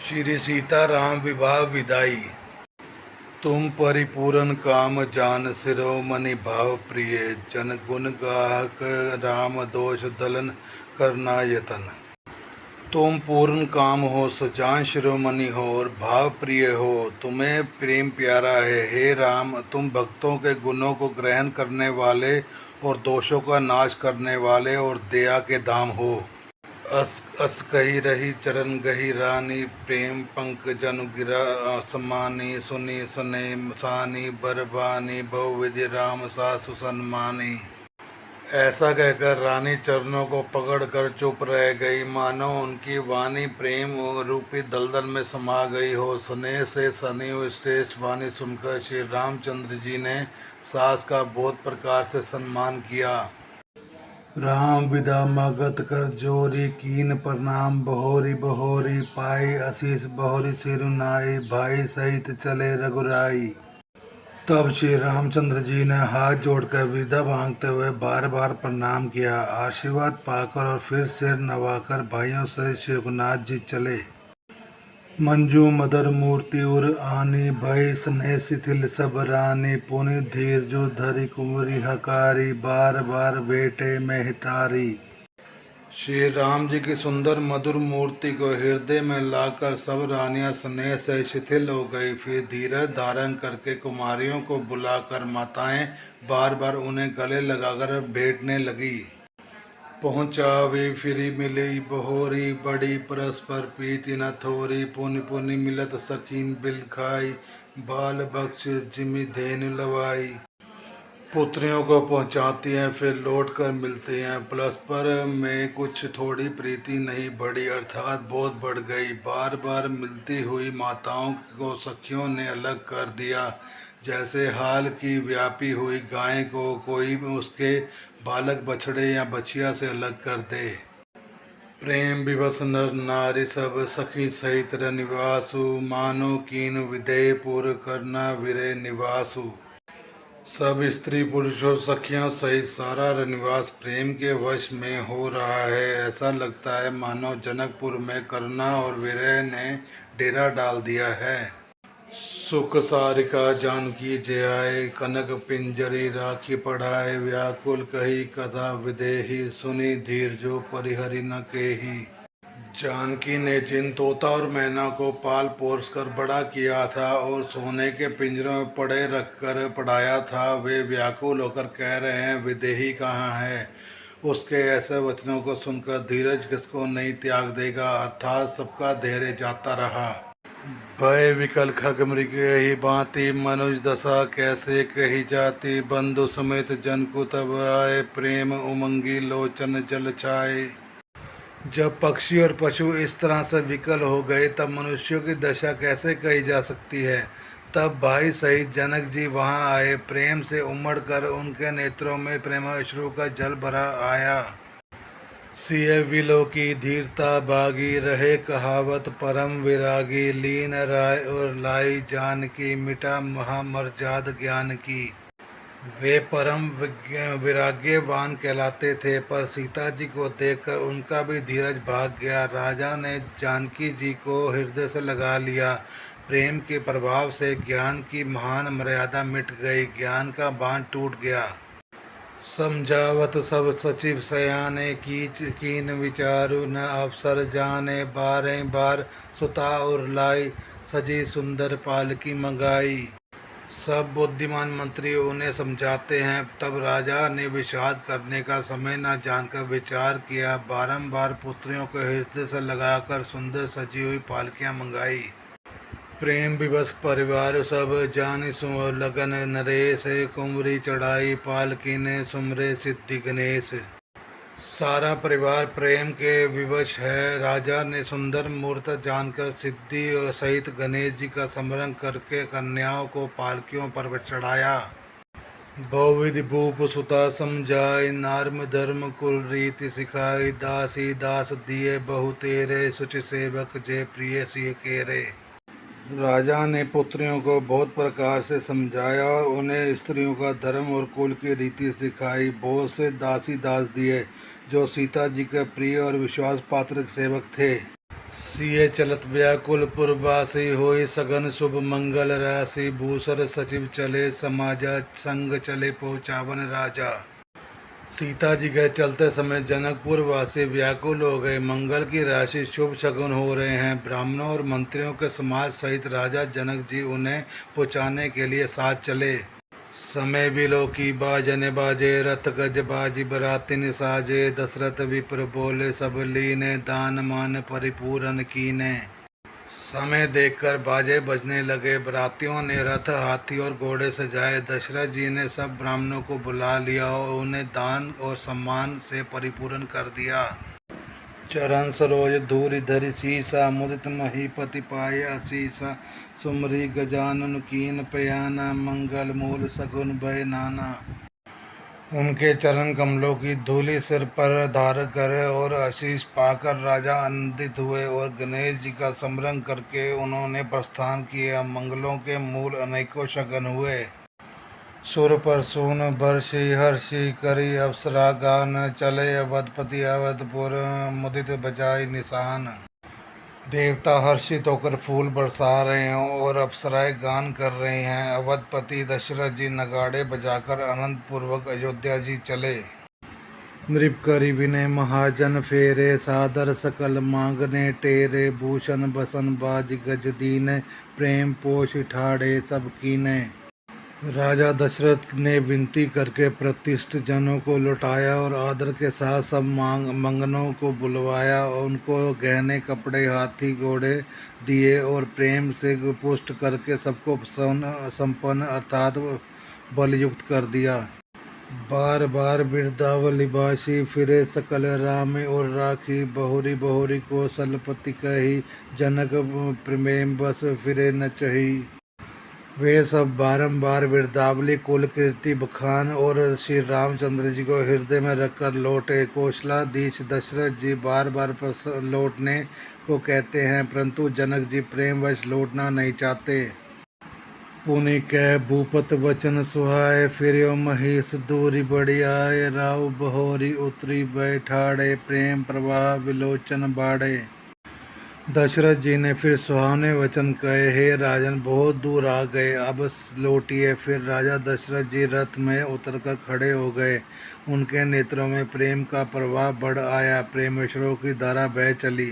श्री सीता राम विवाह विदाई। तुम परिपूरन काम जान शिरोमणि भाव प्रिय। जन गुण गाहक राम दोष दलन करना यतन। तुम पूर्ण काम हो, सजान शिरोमणि हो और भाव प्रिय हो, तुम्हें प्रेम प्यारा है। हे राम, तुम भक्तों के गुणों को ग्रहण करने वाले और दोषों का नाश करने वाले और दया के धाम हो। अस कही रही चरण गही रानी, प्रेम पंक जनु गिरा समानी। सुनी सने सानी बरबानी, बहुविधि राम सासु सन्मानी। ऐसा कहकर रानी चरणों को पकड़कर चुप रह गई, मानो उनकी वाणी प्रेम रूपी दलदल में समा गई हो। स्नेह से सनी हुई श्रेष्ठ वाणी सुनकर श्री रामचंद्र जी ने सास का बहुत प्रकार से सम्मान किया। राम विदा मगत कर जोरी, कीन प्रणाम बहोरी बहोरी। पाई आशीष बहोरी सिरुनाई, भाई सहित चले रघुराई। तब श्री रामचंद्र जी ने हाथ जोड़कर विदा मांगते हुए बार बार प्रणाम किया। आशीर्वाद पाकर और फिर सिर नवाकर भाइयों से श्री रघुनाथ जी चले। मंजू मदर मूर्ति उर आनी, भय स्नेह शिथिल सब रानी। पुनि धीर जो धरी कुमरी हकारी, बार बार बेटे में हितारी। श्री राम जी की सुंदर मधुर मूर्ति को हृदय में लाकर सब रानियां स्नेह से शिथिल हो गई। फिर धीरज धारण करके कुमारियों को बुलाकर माताएं बार बार उन्हें गले लगाकर भेंटने लगी। पहुँचा वे फिरी मिली बहोरी, बड़ी परस्पर प्रीति न थोरी। पुनि पुनि मिलत सखीन बिल खाई, बाल बख्श जिमि धेनु लवाई। पुत्रियों को पहुंचाती हैं फिर लौट कर मिलती हैं। परस्पर में कुछ थोड़ी प्रीति नहीं बढ़ी, अर्थात बहुत बढ़ गई। बार बार मिलती हुई माताओं को सखियों ने अलग कर दिया, जैसे हाल की व्यापी हुई गाय को कोई उसके बालक बछड़े या बछिया से अलग कर दे। प्रेम विवश नर नारी सब सखी सहित निवासु, मानो कीन विदेह पुर करना विरे निवासु। सब स्त्री पुरुषों सखियों सहित सारा निवास प्रेम के वश में हो रहा है। ऐसा लगता है मानो जनकपुर में करना और विरह ने डेरा डाल दिया है। सुख सारिका जानकी जय आए, कनक पिंजरी राखी पढ़ाए। व्याकुल कही कथा विदेही, सुनी धीर जो परिहरि न केही। जानकी ने जिन तोता और मैना को पाल पोस कर बड़ा किया था और सोने के पिंजरों में पड़े रखकर पढ़ाया था, वे व्याकुल होकर कह रहे हैं विदेही कहाँ है। उसके ऐसे वचनों को सुनकर धीरज किसको नहीं त्याग देगा, अर्थात सबका धैर्य जाता रहा। भय विकल खग मृग ही भांति, मनुज दशा कैसे कही जाती। बंधु समेत जन को तब आए, प्रेम उमंगी लोचन जल छाए। जब पक्षी और पशु इस तरह से विकल हो गए तब मनुष्यों की दशा कैसे कही जा सकती है। तब भाई सहित जनक जी वहां आए, प्रेम से उमड़ कर उनके नेत्रों में प्रेमाश्रु का जल भरा आया। सिय विलो की धीरता बागी, रहे कहावत परम विरागी। लीन राय और लाई जान की, मिटा महामर्याद ज्ञान की। वे परम विराग्यवान कहलाते थे, पर सीता जी को देखकर उनका भी धीरज भाग गया। राजा ने जानकी जी को हृदय से लगा लिया। प्रेम के प्रभाव से ज्ञान की महान मर्यादा मिट गई, ज्ञान का बांध टूट गया। समझावत सब सचिव सयाने, कीन विचारु न अवसर जाने। बारह बार सुता और लाई, सजी सुंदर पालकी मंगाई। सब बुद्धिमान मंत्री उन्हें समझाते हैं, तब राजा ने विषाद करने का समय न जानकर विचार किया। बारंबार पुत्रियों को हृदय से लगाकर सुंदर सजी हुई पालकियां मंगाई। प्रेम विवश परिवार सब जानि सुमर लगन, नरेश कुमरी चढ़ाई पालकी ने सुमरे सिद्धि गणेश। सारा परिवार प्रेम के विवश है। राजा ने सुंदर मूर्त जानकर सिद्धि सहित गणेश जी का स्मरण करके कन्याओं को पालकियों पर चढ़ाया। बहुविधि भूप सुता समझाई, नार्म धर्म कुल रीति सिखाई। दासी दास दिए बहु तेरे, सुचि सेवक जे प्रिय सिय केरे। राजा ने पुत्रियों को बहुत प्रकार से समझाया, उन्हें स्त्रियों का धर्म और कुल की रीति सिखाई। बहुत से दासी दास दिए जो सीता जी के प्रिय और विश्वास पात्र सेवक थे। सिए चलत व्याकुल पुरवासी होई सघन शुभ मंगल राशि भूसर सचिव चले समाजा संग चले पहुँचावन राजा। सीता जी के चलते समय जनकपुर वासी व्याकुल हो गए। मंगल की राशि शुभ शगुन हो रहे हैं। ब्राह्मणों और मंत्रियों के समाज सहित राजा जनक जी उन्हें पहुँचाने के लिए साथ चले। समय विलो की बाजन बाजे रथ गज बाजी बरातिन साजे दशरथ विप्र बोले सब लीने दान मान परिपूरन कीने। समय देखकर बाजे बजने लगे। बरातियों ने रथ हाथी और घोड़े सजाए। दशरथ जी ने सब ब्राह्मणों को बुला लिया और उन्हें दान और सम्मान से परिपूर्ण कर दिया। चरण सरोज धूरि धरि सीसा मुदित महीपति पाय असीसा सुमरी गजानन कीन पयाना मंगल मूल सगुन भय नाना। उनके चरण कमलों की धूलि सिर पर धार कर और आशीष पाकर राजा आनंदित हुए और गणेश जी का स्मरण करके उन्होंने प्रस्थान किया। मंगलों के मूल अनेकों शगन हुए। सुर पर सून बरसी हर्षि करी अप्सरा गान चले अवधपति अवधपुर मुदित बजाई निशान। देवता हर्षित होकर फूल बरसा रहे हैं और अप्सराएं गान कर रहे हैं। अवधपति दशरथ जी नगाड़े बजाकर आनंद पूर्वक अयोध्या जी चले। नृप करि विनय महाजन फेरे सादर सकल मांगने टेरे भूषण बसन बाज गज दीने प्रेम पोष ठाड़े सब कीने। राजा दशरथ ने विनती करके प्रतिष्ठित जनों को लौटाया और आदर के साथ सब मंगनों को बुलवाया और उनको गहने कपड़े हाथी घोड़े दिए और प्रेम से पुष्ट करके सबको संपन्न अर्थात बलयुक्त कर दिया। बार बार बिरदावली बासी फिरे सकल राम और राखी बहुरी बहुरी कौशलपति कही जनक प्रेम बस फिरे न चही। वे सब बारंबार बिरदावली कुल कीर्ति बखान और श्री रामचंद्र जी को हृदय में रखकर लौटे। कौशलाधीश दशरथ जी बार बार लौटने को कहते हैं परंतु जनक जी प्रेमवश लौटना नहीं चाहते। पुनि कह भूपत वचन सुहाए फिर्यो महीस दूरी बड़ी आए राव बहोरी उतरी बैठाड़े प्रेम प्रवाह विलोचन बाड़े। दशरथ जी ने फिर सुहावने वचन कहे हे राजन बहुत दूर आ गए अब लौटिए। फिर राजा दशरथ जी रथ में उतरकर खड़े हो गए। उनके नेत्रों में प्रेम का प्रवाह बढ़ आया। प्रेमेश्वरों की धारा बह चली।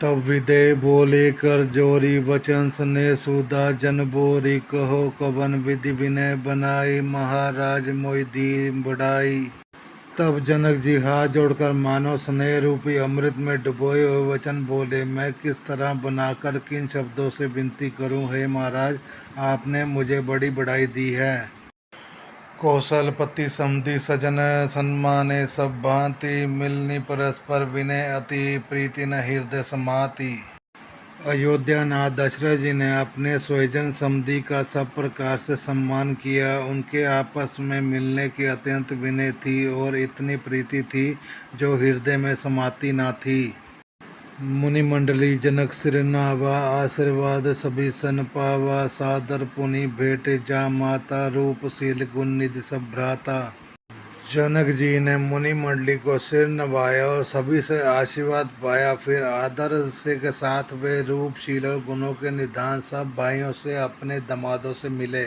तब विदय बोले कर जोरी वचन सने सुधा जन बोरी कहो कवन विधि विनय बनाई महाराज मोहि दी बढ़ाई। तब जनक जी हाथ जोड़कर मानो स्नेह रूपी अमृत में डुबोए हुए वचन बोले मैं किस तरह बनाकर किन शब्दों से विनती करूं। हे महाराज आपने मुझे बड़ी बढ़ाई दी है। कौशलपति समधि सजन सन्माने सब भांति मिलनी परस्पर विनय अति प्रीति न हृदय समाति। अयोध्या नाथ दशरथ जी ने अपने स्वजन समधि का सब प्रकार से सम्मान किया। उनके आपस में मिलने की अत्यंत विनय थी और इतनी प्रीति थी जो हृदय में समाती ना थी। मुनि मंडली जनक सिर नावा आशीर्वाद सभी सन पावा सादर पुनि भेंट जा माता रूप शील गुण निधि सब भ्राता। जनक जी ने मुनि मंडली को सिर नवाया और सभी से आशीर्वाद पाया। फिर आदर से के साथ वे रूपशील और गुणों के निधान सब भाइयों से अपने दमादों से मिले।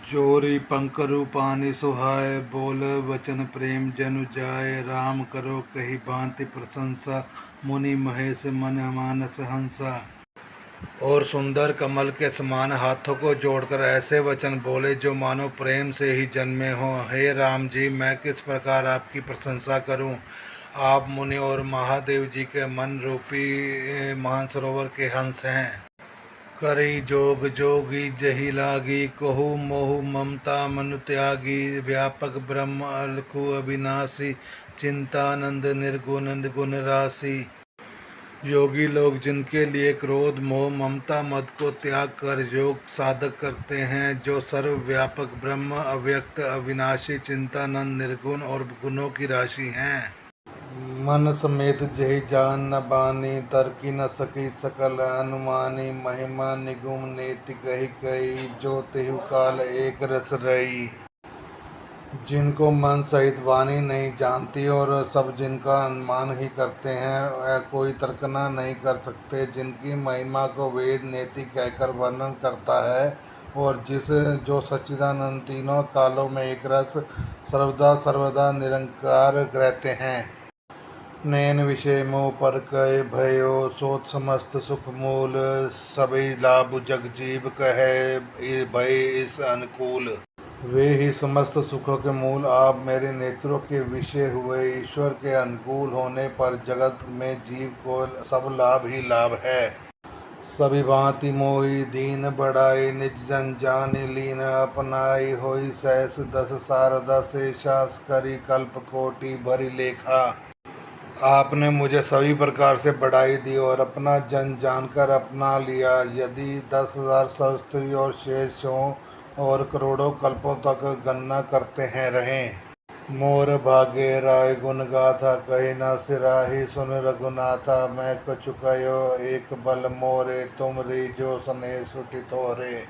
जोरी पंख रूपानी सुहाए बोल वचन प्रेम जनु जाए राम करो कही भांति प्रशंसा मुनि महेश मन मानस हंसा। और सुंदर कमल के समान हाथों को जोड़कर ऐसे वचन बोले जो मानो प्रेम से ही जन्मे हों। हे राम जी मैं किस प्रकार आपकी प्रशंसा करूं। आप मुनि और महादेव जी के मन रूपी मानसरोवर के हंस हैं। करी जोग जोगी जही लागी कहू मोहु ममता मनु त्यागी व्यापक ब्रह्म अलखु अविनाशी चिंतानंद निर्गुण गुण राशि। योगी लोग जिनके लिए क्रोध मोह ममता मद को त्याग कर योग साधक करते हैं जो सर्वव्यापक ब्रह्म अव्यक्त अविनाशी चिंतानंद निर्गुण और गुणों की राशि हैं। मन समेत जय जान न बानी तरकी न सकी सकल अनुमानी महिमा निगुम नेति कही कही जो तेहु काल एक रस रही। जिनको मन सहित वाणी नहीं जानती और सब जिनका अनुमान ही करते हैं, वह कोई तर्कना नहीं कर सकते। जिनकी महिमा को वेद नेति कहकर वर्णन करता है और जो सच्चिदानंद तीनों कालों में एक रस सर्वदा सर्वदा निरंकार रहते हैं। नैन विषय मोह पर कय भयो सोत समस्त सुख मूल, सभी लाभ जग जीव कहे भय इस अनुकूल। वे ही समस्त सुखों के मूल आप मेरे नेत्रों के विषय हुए। ईश्वर के अनुकूल होने पर जगत में जीव को सब लाभ ही लाभ है। सभी भांति मोहि दीन बढ़ाई निज जन जान लीन, अपनाई होई सहस दस शारदा से शास करी कल्प कोटि भरी लेखा। आपने मुझे सभी प्रकार से बढ़ाई दी और अपना जन जानकर अपना लिया। यदि 10,000 सरस्वती और शेष हों और करोड़ों कल्पों तक गणना करते हैं रहें। मोर भाग्य राय गुण गाथा कहे न सिराही, सुन रघुनाथा मैं कछु कयो एक बल मोरे, तुम रीजो सने सुटि थोरे।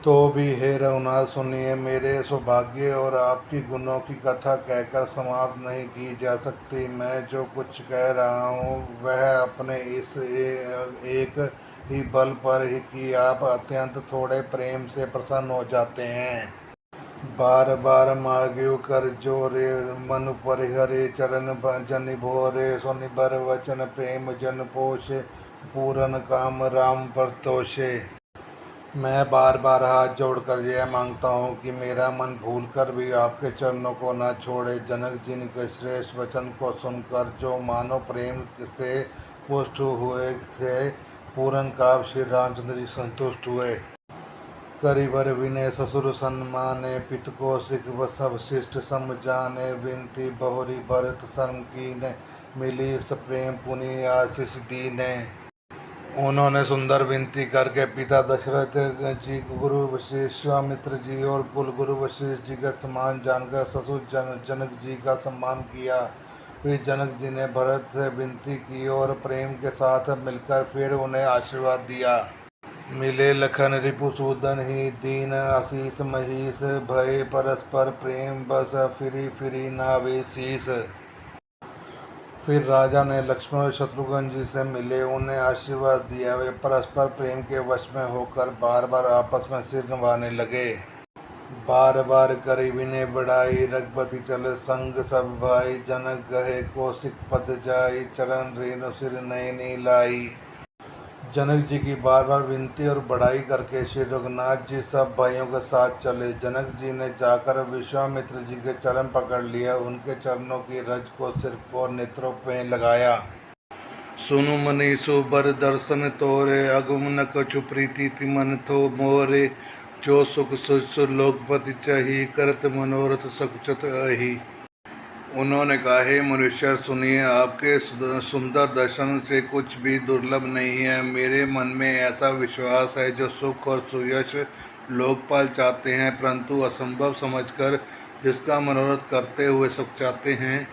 तो भी हे रघुनाथ सुनिए, मेरे सौभाग्य और आपकी गुणों की कथा कहकर समाप्त नहीं की जा सकती। मैं जो कुछ कह रहा हूँ वह अपने इस एक ही बल पर ही कि आप अत्यंत थोड़े प्रेम से प्रसन्न हो जाते हैं। बार बार मांग्यो कर जोरे, मन परिहरे चरण जन भोरे, सुनिबर वचन प्रेम जन पोषे, पूरन काम राम परतोषे। मैं बार बार हाथ जोड़कर यह मांगता हूँ कि मेरा मन भूलकर भी आपके चरणों को न छोड़े। जनक जी के श्रेष्ठ वचन को सुनकर जो मानो प्रेम से पुष्ट हुए थे, पूरन काव श्री रामचंद्र जी संतुष्ट हुए। करिबर विनय ससुर सन्माने, पित को सिख सब शिष्ट सम जाने, विनती बहुरी भरत शर्म कीने, मिली प्रेम पुनि आशीष दीने। उन्होंने सुंदर विनती करके पिता दशरथ जी, गुरु विश्वामित्र जी और कुल गुरु वशिष्ठ जी का सम्मान जानकर ससुर जनक जी का सम्मान किया। फिर जनक जी ने भरत से विनती की और प्रेम के साथ मिलकर फिर उन्हें आशीर्वाद दिया। मिले लखन रिपुसूदन ही दीन, आशीष महीष भय परस्पर प्रेम बस, फिरी फिरी नावे शीस। फिर राजा ने लक्ष्मण और शत्रुघ्न जी से मिले, उन्हें आशीर्वाद दिया। वे परस्पर प्रेम के वश में होकर बार बार आपस में सिर नवाने लगे। बार बार करी विनय बढ़ाई, रघुपति चले संग सब भाई, जनक गहे कौशिक पद जाई, चरण रेणु सिर नयनी लाई। जनक जी की बार बार विनती और बढ़ाई करके श्री रघुनाथ जी सब भाइयों के साथ चले। जनक जी ने जाकर विश्वामित्र जी के चरण पकड़ लिया, उनके चरणों की रज को सिर और नेत्रों पे लगाया। सुनु मनीषो बर दर्शन तोरे, अगुम न कछु प्रीति तिमन थो मोरे, जो सुख सुख लोकपति चाही, करत मनोरथ सकुचत अही। उन्होंने कहा, हे मनुष्य सुनिए, आपके सुंदर दर्शन से कुछ भी दुर्लभ नहीं है। मेरे मन में ऐसा विश्वास है, जो सुख और सुयश लोकपाल चाहते हैं परंतु असंभव समझकर जिसका मनोरथ करते हुए सुख चाहते हैं,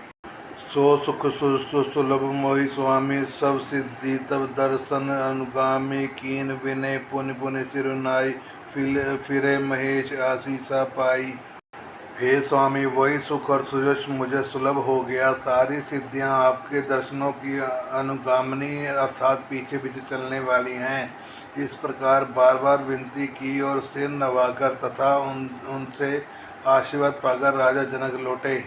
सो सुख सुलभ मोहि स्वामी, सब सिद्धि तब दर्शन अनुगामी, कीन विनय पुनि पुनि सिरुनाई, फिरे महेश आशीषा पाई। हे स्वामी, वही सुख और सुयश मुझे सुलभ हो गया। सारी सिद्धियां आपके दर्शनों की अनुगामिनी अर्थात पीछे पीछे चलने वाली हैं। इस प्रकार बार बार विनती की और सिर नवाकर तथा उनसे आशीर्वाद पाकर राजा जनक लौटे।